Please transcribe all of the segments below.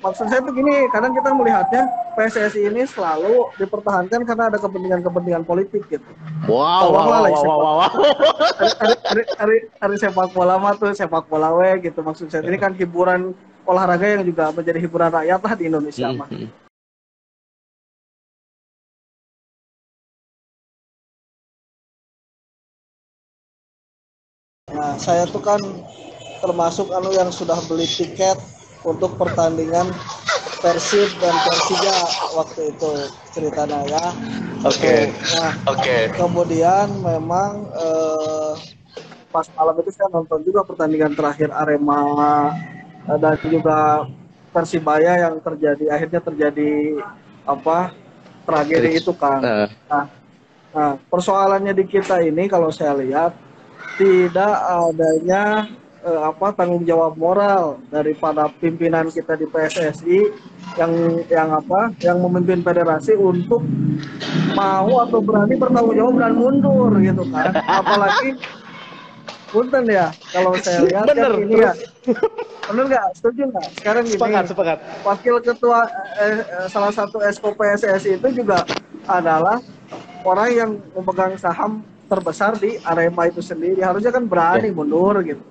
maksud saya tuh gini, kadang kita melihatnya PSSI ini selalu dipertahankan karena ada kepentingan politik gitu. Wow, wow, Tolonglah wow, lah wow, sepak wow, wow. hari sepak bola mah tuh sepak bola gitu. Maksud saya ini kan hiburan olahraga yang juga menjadi hiburan rakyat lah di Indonesia mah. Nah, saya tuh kan termasuk yang sudah beli tiket untuk pertandingan Persib dan Persija waktu itu ceritanya ya. Oke. Nah, kemudian memang pas malam itu saya nonton juga pertandingan terakhir Arema dan juga Persibaya yang akhirnya terjadi tragedi itu kan. Nah, persoalannya di kita ini kalau saya lihat tidak adanya tanggung jawab moral daripada pimpinan kita di PSSI yang memimpin federasi untuk mau atau berani bertanggung jawab dan mundur gitu kan. Apalagi punten ya kalau saya lihat kan ini ya. Bener nggak? Setuju nggak? Sekarang gini, Sepakat. wakil ketua salah satu esko PSSI itu juga adalah orang yang memegang saham terbesar di Arema itu sendiri. Harusnya kan berani mundur gitu.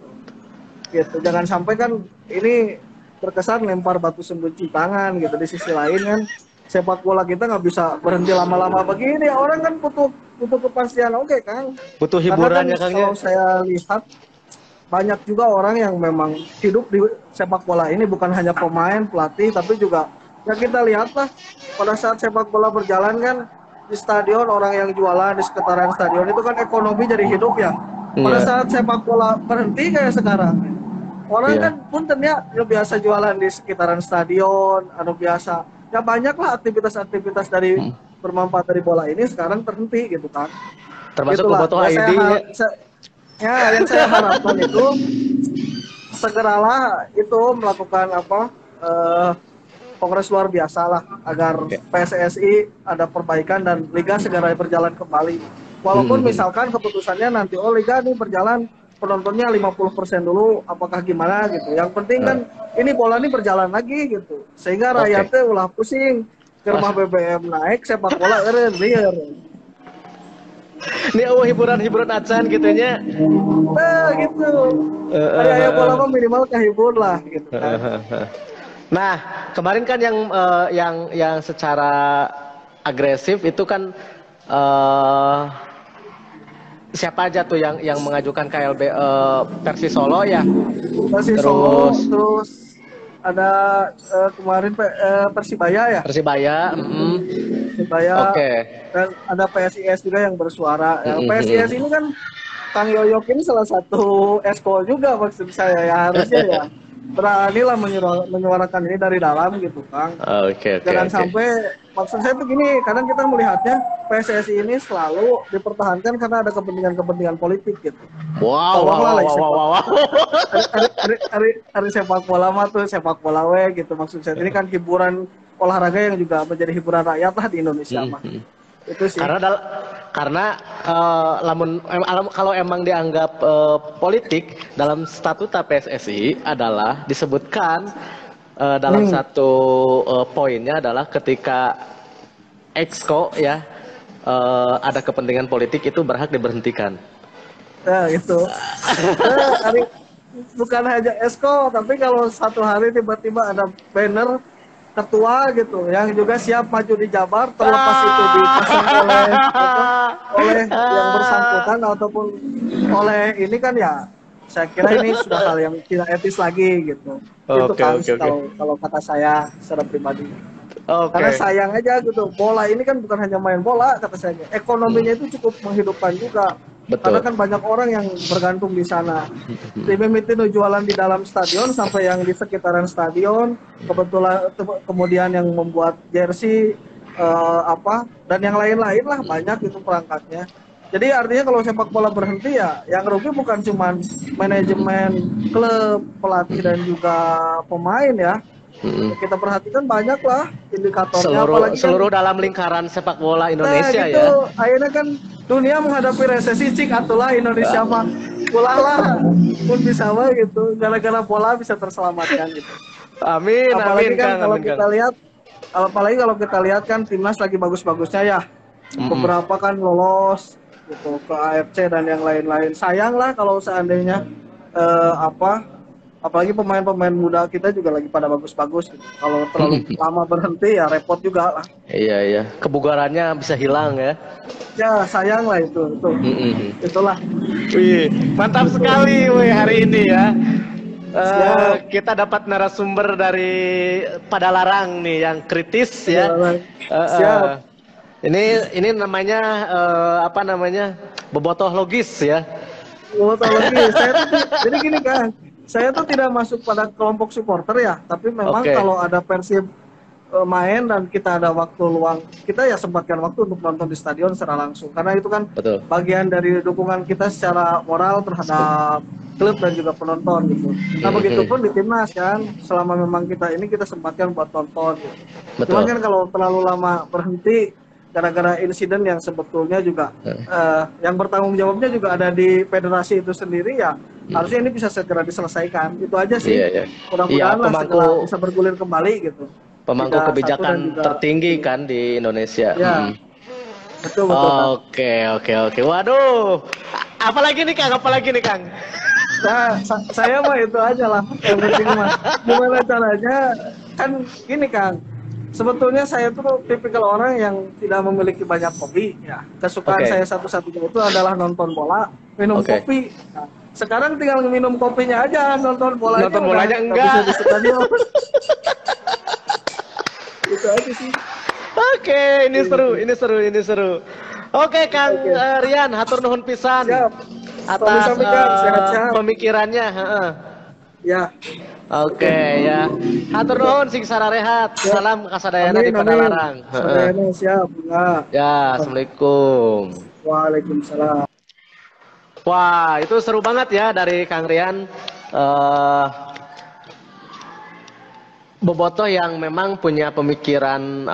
Jangan sampai kan ini terkesan lempar batu sembunyi tangan gitu. Di sisi lain kan sepak bola kita nggak bisa berhenti lama-lama begini. Orang kan butuh kepastian, oke kan? Butuh hiburan ya Kang. Kalau saya lihat banyak juga orang yang memang hidup di sepak bola ini, bukan hanya pemain, pelatih, tapi juga ya kita lihatlah pada saat sepak bola berjalan kan di stadion orang yang jualan di sekitaran stadion itu kan ekonomi jadi hidup ya. Pada saat sepak bola berhenti kayak sekarang, orang kan punten ya biasa jualan di sekitaran stadion, biasa ya banyaklah aktivitas-aktivitas dari bermanfaat dari bola ini sekarang terhenti gitu kan. Termasuk foto ID yang saya harapkan itu segeralah itu melakukan kongres luar biasa lah agar PSSI ada perbaikan dan liga segera berjalan kembali. Walaupun misalkan keputusannya nanti liga ini berjalan penontonnya 50% dulu apakah gimana gitu. Yang penting kan ini bola ini berjalan lagi gitu. Sehingga rakyatnya ulah pusing, germah BBM naik, sepak bola liar. Ini hiburan acan gitu nya. Nah gitu. Kayak bola mah minimal kehibur lah gitu kan. Nah, kemarin kan yang secara agresif itu kan siapa aja tuh yang mengajukan KLB Persis Solo ya. Persis Solo, terus ada kemarin Persibaya ya. Persibaya. Oke. Dan ada PSIS juga yang bersuara. PSIS ini kan Kang Yoyok ini salah satu esko juga maksud saya ya, harusnya ya beranilah menyuarakan ini dari dalam gitu Kang. Jangan sampai, maksud saya tuh gini, kadang kita melihatnya PSSI ini selalu dipertahankan karena ada kepentingan politik gitu. Wow. Hari sepak bola mah tuh sepak bola gitu. Maksud saya ini kan hiburan olahraga yang juga menjadi hiburan rakyat lah di Indonesia mah. Itu sih. Karena kalau emang dianggap politik dalam statuta PSSI adalah disebutkan dalam satu poinnya adalah ketika exco ya ada kepentingan politik itu berhak diberhentikan. Nah itu. Bukan hanya exco, tapi kalau satu hari tiba-tiba ada banner ketua gitu yang juga siap maju di Jabar terlepas itu dipasang oleh yang bersangkutan ataupun oleh ini kan ya saya kira ini sudah hal yang tidak etis lagi gitu. Itu kan kalau kata saya secara pribadi. Karena sayang aja gitu, bola ini kan bukan hanya main bola kata saya, ekonominya itu cukup menghidupkan juga. Karena kan banyak orang yang bergantung di sana. Tim-tim jualan di dalam stadion sampai yang di sekitaran stadion. Kebetulan kemudian yang membuat jersey dan yang lain-lain lah banyak itu perangkatnya. Jadi artinya kalau sepak bola berhenti ya yang rugi bukan cuma manajemen klub, pelatih dan juga pemain ya. Kita perhatikan banyak lah indikatornya, seluruh dalam lingkaran sepak bola Indonesia gitu, ya. Akhirnya kan dunia menghadapi resesi atulah Indonesia mah pulang lah pun bisa mah gitu, gara-gara bola bisa terselamatkan gitu. Amin, Apalagi amin kan Kang, kalau amin Kang. kita lihat, apalagi kalau kita lihat kan timnas lagi bagus-bagusnya ya. Mm-mm. Beberapa kan lolos gitu ke AFC dan yang lain-lain. Sayang lah kalau seandainya apa, apalagi pemain-pemain muda kita juga lagi pada bagus-bagus gitu. Kalau terlalu Mm-mm. lama berhenti ya repot juga lah. Iya, iya. Kebugarannya bisa hilang ya. Ya sayang lah itu. Mm-mm. Itulah. Wih, mantap Itu. sekali wih hari ini ya. Siap. Kita dapat narasumber dari Padalarang nih yang kritis ya. Perjalanan. Eh, eh. Siap. Ini namanya apa namanya? Bobotoh logis ya. Mau tahu lagi, jadi gini kan, saya tuh tidak masuk pada kelompok supporter ya, tapi memang Oke. kalau ada Persib main dan kita ada waktu luang, kita ya sempatkan waktu untuk nonton di stadion secara langsung, karena itu kan Betul. bagian dari dukungan kita secara moral terhadap klub dan juga penonton gitu. Nah begitupun di timnas kan, selama memang kita sempatkan buat nonton. Gitu. Betul. Cuman kan kalau terlalu lama berhenti gara-gara insiden yang sebetulnya juga yang bertanggung jawabnya juga ada di federasi itu sendiri ya, harusnya ini bisa segera diselesaikan. Itu aja sih. Iya, iya. Mudah-mudahan Iya, lah segera bisa bergulir kembali gitu. pemangku Liga 1 dan kebijakan juga tertinggi kan di Indonesia. ya, betul Kang. Oke. Waduh. Apalagi nih Kang? Saya mah itu aja lah yang penting mah gimana caranya kan gini Kang, sebetulnya saya tuh tipikal orang yang tidak memiliki banyak hobi ya, kesukaan Oke. saya satu-satunya itu adalah nonton bola, minum Oke. kopi. Nah, sekarang tinggal minum kopinya aja, nonton bolanya Nonton udah bolanya nggak enggak. bisa di stadion. Itu aja sih. Oke, ini seru. Oke, Kang Oke. Rian, hatur nuhun pisan Siap. atas Sami-sami, Kang. Sehat-sehat. pemikirannya. Heeh. Ya. Oke ya, hatur nuhun sing sararehat. Ya. Salam kasadayana di Padalarang. Heeh. Sadayana siap. Enggak. Ya, assalamualaikum. Waalaikumsalam. Wah, itu seru banget ya dari Kang Rian. Bobotoh yang memang punya pemikiran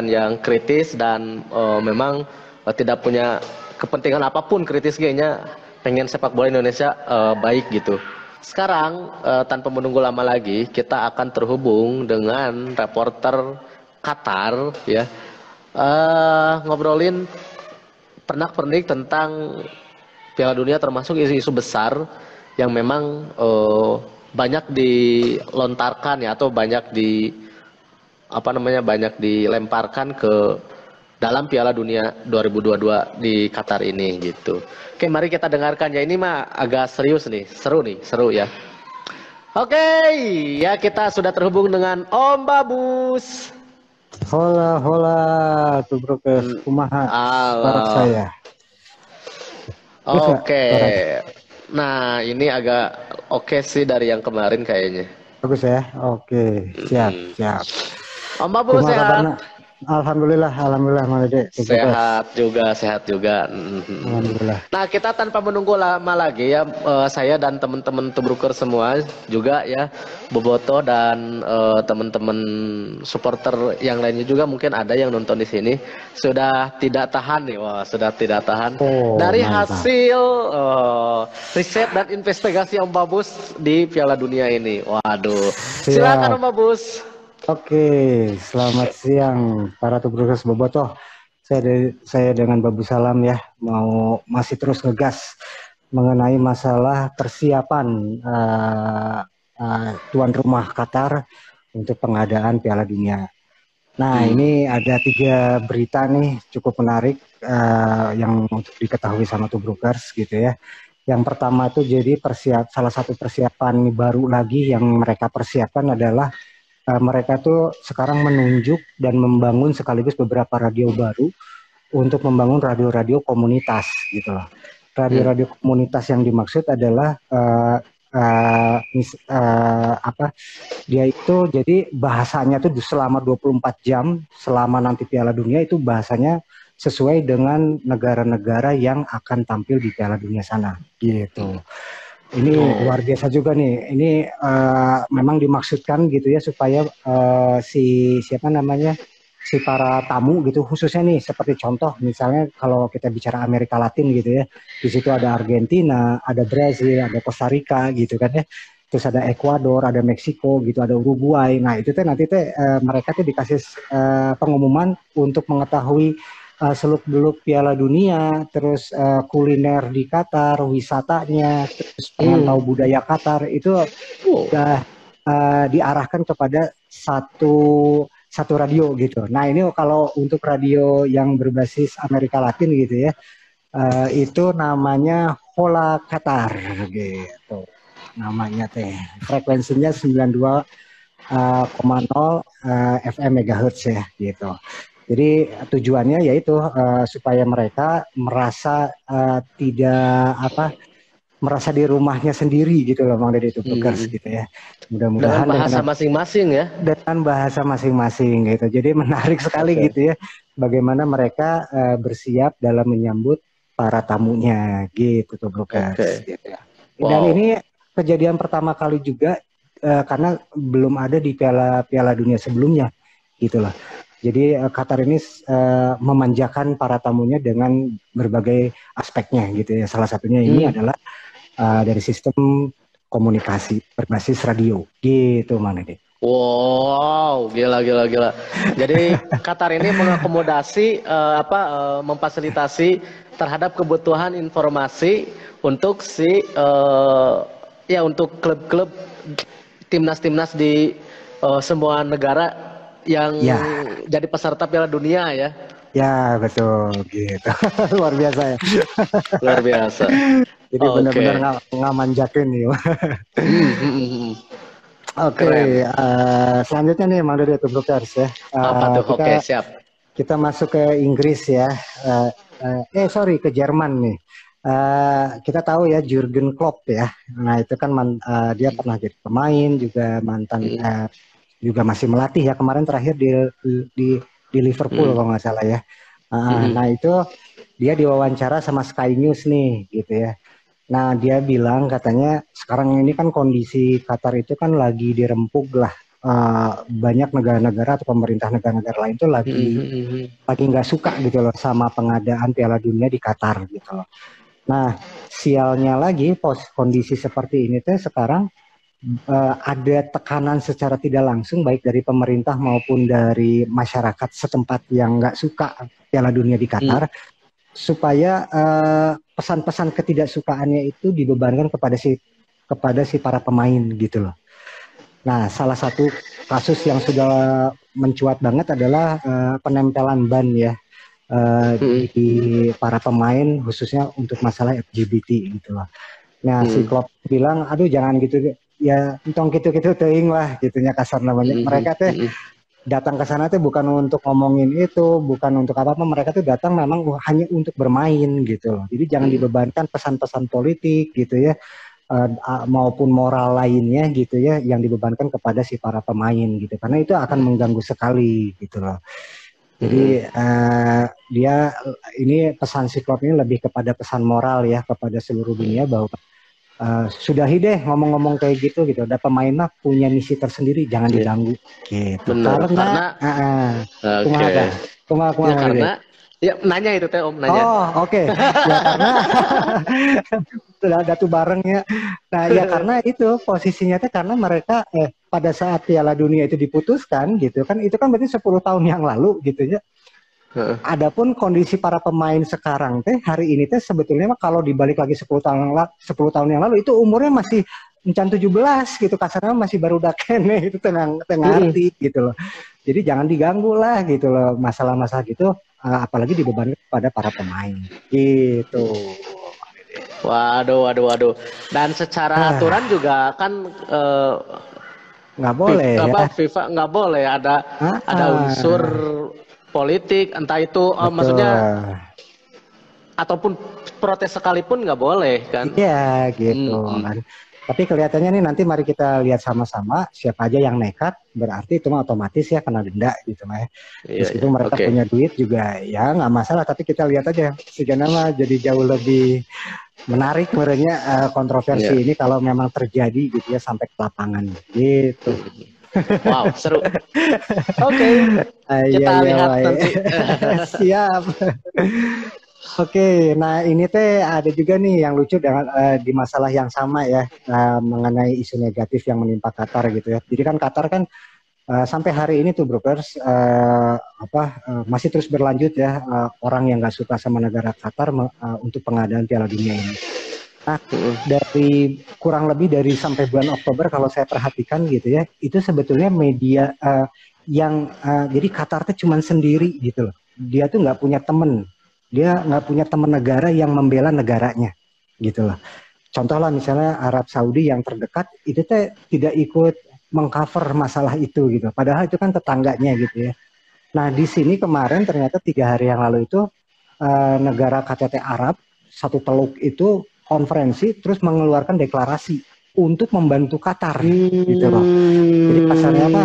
yang kritis dan memang tidak punya kepentingan apapun kritis kayaknya, pengen sepak bola Indonesia baik gitu. Sekarang tanpa menunggu lama lagi kita akan terhubung dengan reporter Qatar ya, ngobrolin pernak-pernik tentang Piala Dunia, termasuk isu-isu besar yang memang banyak dilontarkan ya, atau banyak dilemparkan ke dalam Piala Dunia 2022 di Qatar ini gitu. Oke, mari kita dengarkan ya, ini mah agak serius nih, seru ya. Oke, ya kita sudah terhubung dengan Om Babus. Hola, tubrukes, kumaha suara saya. Oke. Nah, ini agak oke sih dari yang kemarin kayaknya. Bagus ya. Oke, siap. Om Babus Kumaha sehat? kabarna? Alhamdulillah, Mang Dede. Sehat juga. Alhamdulillah. Nah, kita tanpa menunggu lama lagi ya, saya dan teman-teman Tubruker semua juga ya, Boboto dan teman-teman supporter yang lainnya juga, mungkin ada yang nonton di sini, sudah tidak tahan nih, sudah tidak tahan dari mantap. hasil riset dan investigasi Om Babus di Piala Dunia ini. Waduh, silakan Om Babus. Oke, selamat siang para tubrukers Bobotoh. Saya dengan Babu Salam ya, masih terus ngegas mengenai masalah persiapan tuan rumah Qatar untuk pengadaan Piala Dunia. Nah, ini ada 3 berita nih cukup menarik yang untuk diketahui sama tubrukers gitu ya. Yang pertama itu jadi salah satu persiapan baru lagi yang mereka persiapkan adalah mereka tuh sekarang menunjuk dan membangun sekaligus beberapa radio baru untuk membangun radio-radio komunitas gitu loh. Radio-radio komunitas yang dimaksud adalah dia itu jadi bahasanya tuh selama 24 jam selama nanti Piala Dunia itu bahasanya sesuai dengan negara-negara yang akan tampil di Piala Dunia sana gitu. Ini luar biasa juga nih. Ini memang dimaksudkan gitu ya supaya si para tamu gitu, khususnya nih seperti contoh misalnya kalau kita bicara Amerika Latin gitu ya, di situ ada Argentina, ada Brazil, ada Costa Rica gitu kan ya. terus ada Ekuador, ada Meksiko gitu, ada Uruguay. Nah itu teh nanti teh mereka tuh dikasih pengumuman untuk mengetahui seluk-beluk Piala Dunia, terus kuliner di Qatar, wisatanya, terus pengen tahu budaya Qatar itu udah diarahkan kepada satu radio gitu. Nah ini kalau untuk radio yang berbasis Amerika Latin gitu ya, itu namanya Hola Qatar gitu. Namanya teh frekuensinya 92,0 FM megahertz ya gitu. Jadi tujuannya yaitu supaya mereka merasa tidak merasa di rumahnya sendiri gitu loh Bang Dede Tubrukers gitu ya. Mudah-mudahan dengan bahasa masing-masing ya. Dengan bahasa masing-masing gitu. Jadi menarik sekali gitu ya bagaimana mereka bersiap dalam menyambut para tamunya gitu Tubrukers gitu ya. Dan ini kejadian pertama kali juga karena belum ada di Piala Dunia sebelumnya gitu loh. Jadi Qatar ini memanjakan para tamunya dengan berbagai aspeknya gitu ya. Salah satunya ini adalah dari sistem komunikasi berbasis radio gitu Mang Dede. Wow, gila. Jadi Qatar ini mengakomodasi memfasilitasi terhadap kebutuhan informasi untuk untuk klub-klub timnas di semua negara yang jadi peserta Piala Dunia ya. Ya betul gitu. Luar biasa ya. Luar biasa. Jadi benar-benar ngamanjakin nih. Oke, selanjutnya nih Mang Dede Tubrukers ya. Siap. Kita masuk ke Inggris ya. Ke Jerman nih. Kita tahu ya Jurgen Klopp ya. Nah itu kan dia pernah jadi pemain juga mantan juga masih melatih ya kemarin terakhir di Liverpool kalau nggak salah ya. Nah itu dia diwawancara sama Sky News nih gitu ya. Nah dia bilang katanya sekarang ini kan kondisi Qatar itu kan lagi dirempuk lah. Banyak negara-negara atau pemerintah negara-negara lain tuh lagi nggak suka gitu loh sama pengadaan Piala Dunia di Qatar gitu loh. Nah sialnya lagi kondisi seperti ini tuh sekarang ada tekanan secara tidak langsung baik dari pemerintah maupun dari masyarakat setempat yang nggak suka Piala Dunia di Qatar supaya pesan-pesan ketidaksukaannya itu dibebankan kepada si para pemain gitu loh. Nah, salah satu kasus yang sudah mencuat banget adalah penempelan ban ya di para pemain khususnya untuk masalah LGBT gitu loh. Nah, si Klopp bilang, aduh jangan gitu ya, entong gitu-gitu teuing lah gitunya kasar namanya. Mereka teh datang ke sana tuh bukan untuk ngomongin itu, bukan untuk apa-apa, mereka tuh datang memang hanya untuk bermain gitu loh. Jadi jangan dibebankan pesan-pesan politik gitu ya, maupun moral lainnya gitu ya, yang dibebankan kepada si para pemain gitu, karena itu akan mengganggu sekali gitu loh. Jadi dia ini pesan si Klopp ini lebih kepada pesan moral ya kepada seluruh dunia bahwa sudahi deh ngomong-ngomong kayak gitu. Ada pemain mah punya misi tersendiri, jangan diganggu gitu. Benar, karena ya nanya itu teh Om nanya. Oh oke. Ya karena sudah ada tuh bareng ya. Nah ya karena itu posisinya teh karena mereka pada saat Piala Dunia itu diputuskan gitu kan, itu kan berarti 10 tahun yang lalu gitu ya. Adapun kondisi para pemain sekarang teh hari ini teh sebetulnya kalau dibalik lagi 10 tahun yang lalu itu umurnya masih encan 17 gitu, kasarnya masih baru dakene itu tengah arti gitu loh. Jadi jangan diganggu lah gitu loh masalah-masalah gitu, apalagi dibebankan kepada para pemain gitu. Waduh. Dan secara aturan juga kan nggak boleh FIFA nggak boleh ada unsur politik, entah itu maksudnya ataupun protes sekalipun nggak boleh kan? Iya gitu kan. Tapi kelihatannya nih nanti mari kita lihat sama-sama siapa aja yang nekat, berarti itu mah otomatis ya kena denda gitu mah. Meskipun mereka punya duit juga ya nggak masalah, tapi kita lihat aja sejauh mah jadi jauh lebih menarik merenya kontroversi ini kalau memang terjadi gitu ya sampai ke lapangan gitu. Wow, seru. Oke. Kita lihat nanti. Siap. Oke, nah ini teh ada juga nih yang lucu dengan di masalah yang sama ya, mengenai isu negatif yang menimpa Qatar gitu ya. Jadi kan Qatar kan sampai hari ini tuh brokers masih terus berlanjut ya, orang yang nggak suka sama negara Qatar untuk pengadaan Piala Dunia ini. Nah, dari kurang lebih dari sampai bulan Oktober kalau saya perhatikan gitu ya, itu sebetulnya media jadi Qatar tuh cuman sendiri gitu loh. Dia tuh nggak punya temen, dia nggak punya teman negara yang membela negaranya gitu loh. Contoh lah misalnya Arab Saudi yang terdekat itu teh tidak ikut mengcover masalah itu gitu. Padahal itu kan tetangganya gitu ya. Nah di sini kemarin ternyata 3 hari yang lalu itu negara KTT Arab satu teluk itu konferensi terus mengeluarkan deklarasi untuk membantu Qatar gitu loh. Jadi kasarnya apa?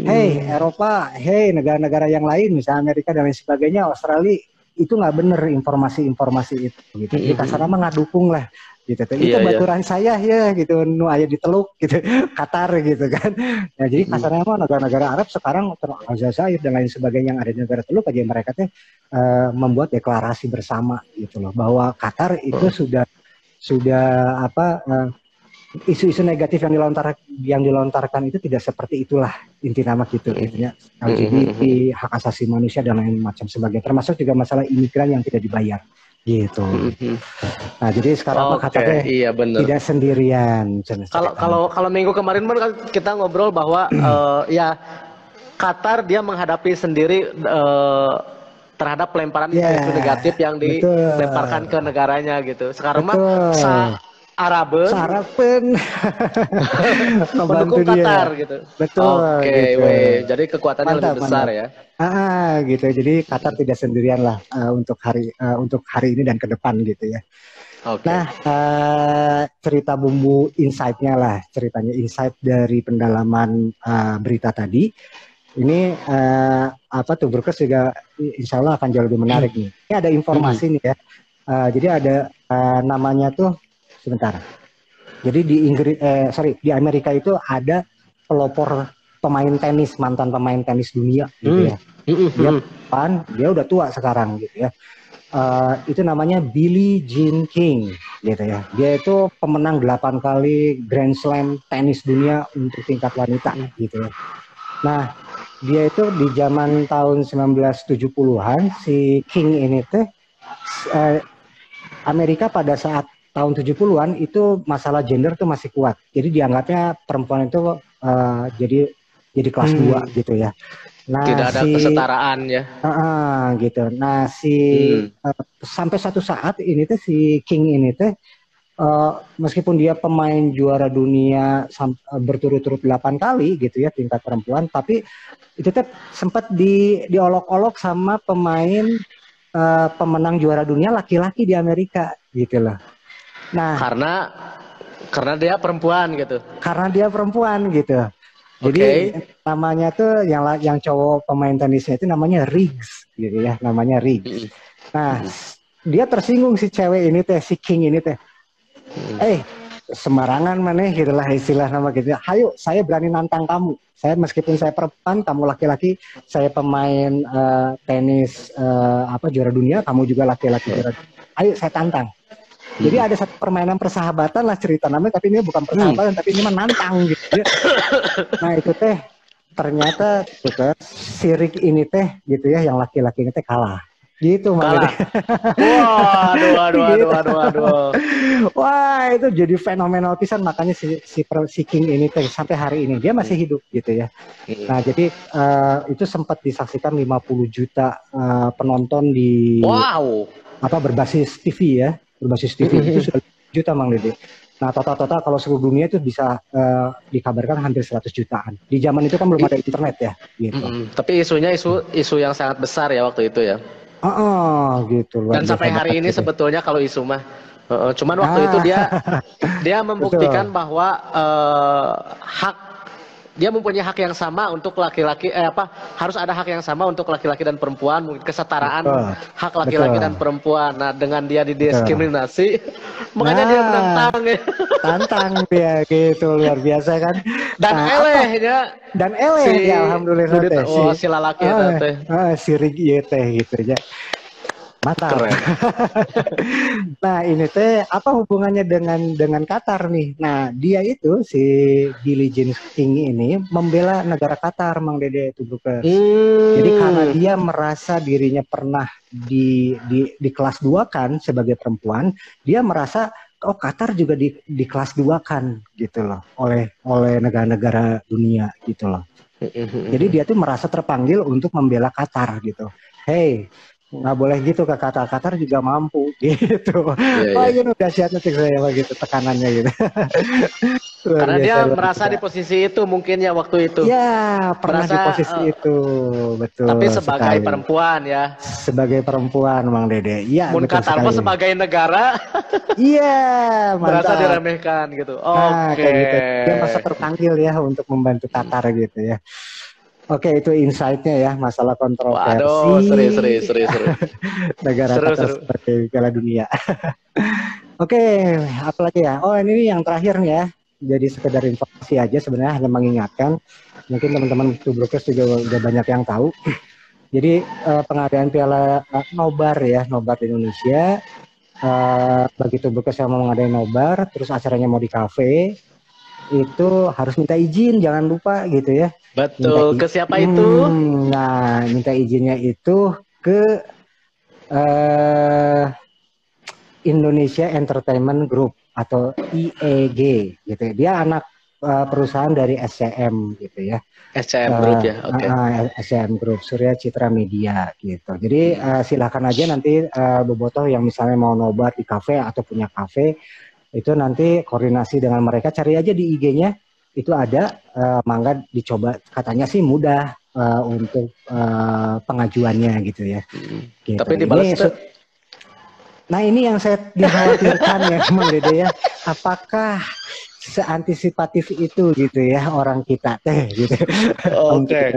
Hey Eropa, hey negara-negara yang lain misalnya Amerika dan lain sebagainya, Australia itu nggak bener informasi-informasi itu gitu. Jadi kasarnya mah nggak dukung lah gitu. Itu baturan saya ya gitu, nu aya di teluk gitu, Qatar gitu kan. Nah jadi kasarnya mah negara-negara Arab sekarang Aljazair dan lain sebagainya yang ada di negara teluk aja mereka tuh membuat deklarasi bersama gitu loh bahwa Qatar itu sudah isu-isu negatif yang dilontarkan itu tidak seperti itulah inti nama gitu intinya LGBT, hak asasi manusia dan lain macam sebagainya, termasuk juga masalah imigran yang tidak dibayar gitu. Nah jadi sekarang Qatar tidak sendirian. Kalau minggu kemarin kan kita ngobrol bahwa ya Qatar dia menghadapi sendiri terhadap pelemparan isu negatif yang dilemparkan ke negaranya gitu. Sekarang mah Araben mendukung Qatar gitu. Betul. Oke, gitu. Jadi kekuatannya lebih besar ya. Gitu. Jadi Qatar tidak sendirian lah untuk hari ini dan ke depan gitu ya. Okay. Nah, cerita bumbu insight-nya lah, ceritanya insight dari pendalaman berita tadi. Ini Brokers juga insya Allah akan jauh lebih menarik nih. Ini ada informasi nih ya. Jadi ada namanya tuh sebentar. Jadi di Amerika itu ada pelopor mantan pemain tenis dunia gitu ya. Dia udah tua sekarang gitu ya. Itu namanya Billie Jean King gitu ya. Dia itu pemenang 8 kali Grand Slam tenis dunia untuk tingkat wanita gitu ya. Nah, dia itu di zaman tahun 1970-an si King ini teh Amerika pada saat tahun 70-an itu masalah gender tuh masih kuat. Jadi dianggapnya perempuan itu jadi kelas 2 gitu ya. Nah, tidak ada kesetaraan ya. Gitu. Nah, sampai satu saat ini tuh si King ini tuh meskipun dia pemain juara dunia berturut-turut 8 kali gitu ya tingkat perempuan, tapi itu tuh sempat diolok-olok sama pemain pemenang juara dunia laki-laki di Amerika gitu loh. Nah, karena dia perempuan gitu. Karena dia perempuan gitu. Jadi namanya tuh yang cowok pemain tenisnya itu namanya Riggs gitu ya, namanya Riggs. Nah, dia tersinggung si cewek ini teh, si King ini teh. Sembarangan maneh gitulah istilah nama gitu. Hayo, saya berani nantang kamu. Meskipun saya perempuan, kamu laki-laki, saya pemain tenis juara dunia, kamu juga laki-laki juara dunia. Ayo saya tantang. Jadi ada satu permainan persahabatan lah cerita namanya, tapi ini bukan persahabatan, tapi ini menantang gitu ya. Nah itu teh ternyata si Rick ini teh gitu ya, yang laki-laki ini teh kalah. Gitu kalah. Waduh. Wah itu jadi fenomenal pisan, makanya si King ini teh sampai hari ini dia masih hidup gitu ya. Nah jadi itu sempat disaksikan 50 juta penonton di berbasis TV ya. Berbasis TV itu sudah juta Mang Dede. Nah total kalau seluruh dunia itu bisa dikabarkan hampir 100 jutaan. Di zaman itu kan belum ada internet ya. Gitu. Tapi isunya isu yang sangat besar ya waktu itu ya. Gitu. Dan sampai hari ini gitu. Sebetulnya kalau isu mah, cuman waktu itu dia membuktikan bahwa dia mempunyai hak yang sama untuk laki-laki harus ada hak yang sama untuk laki-laki dan perempuan, mungkin kesetaraan hak laki-laki dan perempuan. Nah dengan dia didiskriminasi makanya dia menantang ya. Tantang dia gitu, luar biasa kan. Dan ya alhamdulillah si lalaki teh si Rig teh gitu ya. Mantap. Keren. Nah, ini teh apa hubungannya dengan Qatar nih? Nah, dia itu si Billie Jean King ini membela negara Qatar, Mang Dede Tubrukers. Jadi karena dia merasa dirinya pernah di kelas 2 kan sebagai perempuan, dia merasa oh Qatar juga di kelas 2 kan gitu loh oleh negara-negara dunia gitu loh. Jadi dia tuh merasa terpanggil untuk membela Qatar gitu. Hey, nggak boleh gitu ke Qatar juga mampu gitu. Oh Iya. ini udah siap cek saya begitu tekanannya gitu. Luar Karena biasa, dia luar merasa biasa. di posisi itu mungkin ya waktu itu. Ya pernah di Merasa, posisi itu, betul tapi sebagai sekali. perempuan ya. Sebagai perempuan, Mang Dede. Iya Mun betul Qatar sekali. mah sebagai negara Iya merasa mantap. diremehkan gitu. Nah Oke. kayak gitu. Dia merasa terpanggil ya untuk membantu Qatar gitu ya. Oke, itu insight-nya ya, masalah Waduh, kontroversi seru. negara Seru, Qatar seru. sebagai Piala Dunia. Oke, apalagi ya? Oh, ini yang terakhir nih ya. Jadi sekedar informasi aja sebenarnya, hanya mengingatkan. Mungkin teman-teman Tubrukers juga udah banyak yang tahu. Jadi pengadaan Piala Nobar ya, Nobar di Indonesia. Bagi Tubrukers yang mau ngadain Nobar, terus acaranya mau di kafe, itu harus minta izin, jangan lupa gitu ya. Betul. Ke siapa itu? Nah, minta izinnya itu ke Indonesia Entertainment Group atau IEG gitu. Dia anak perusahaan dari SCM gitu ya. SCM Group ya. Oke. SCM Group, Surya Citra Media gitu. Jadi silakan aja nanti bobotoh yang misalnya mau nobar di kafe atau punya kafe itu nanti koordinasi dengan mereka, cari aja di IG-nya. Itu ada, mangga dicoba, katanya sih mudah untuk pengajuannya gitu ya. Gitu. Tapi dibalas Nah ini yang saya dikhawatirkan ya Mang Dede ya, apakah seantisipatif itu gitu ya orang kita teh gitu. Oke.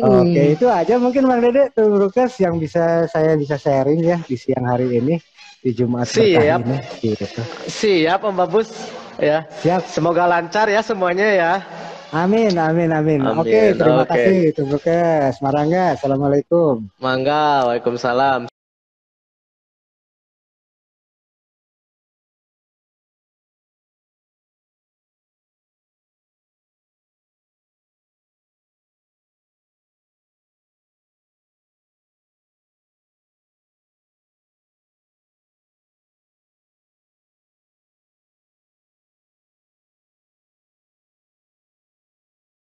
Oke, itu aja mungkin Mang Dede Tubrukers yang saya bisa sharing ya di siang hari ini. Di Jumat berkah ini gitu. Siap Om Babus ya. Siap. Semoga lancar ya semuanya ya. Amin. Oke, terima kasih Tubrukers. Marangga, assalamualaikum. Mangga, waalaikumsalam.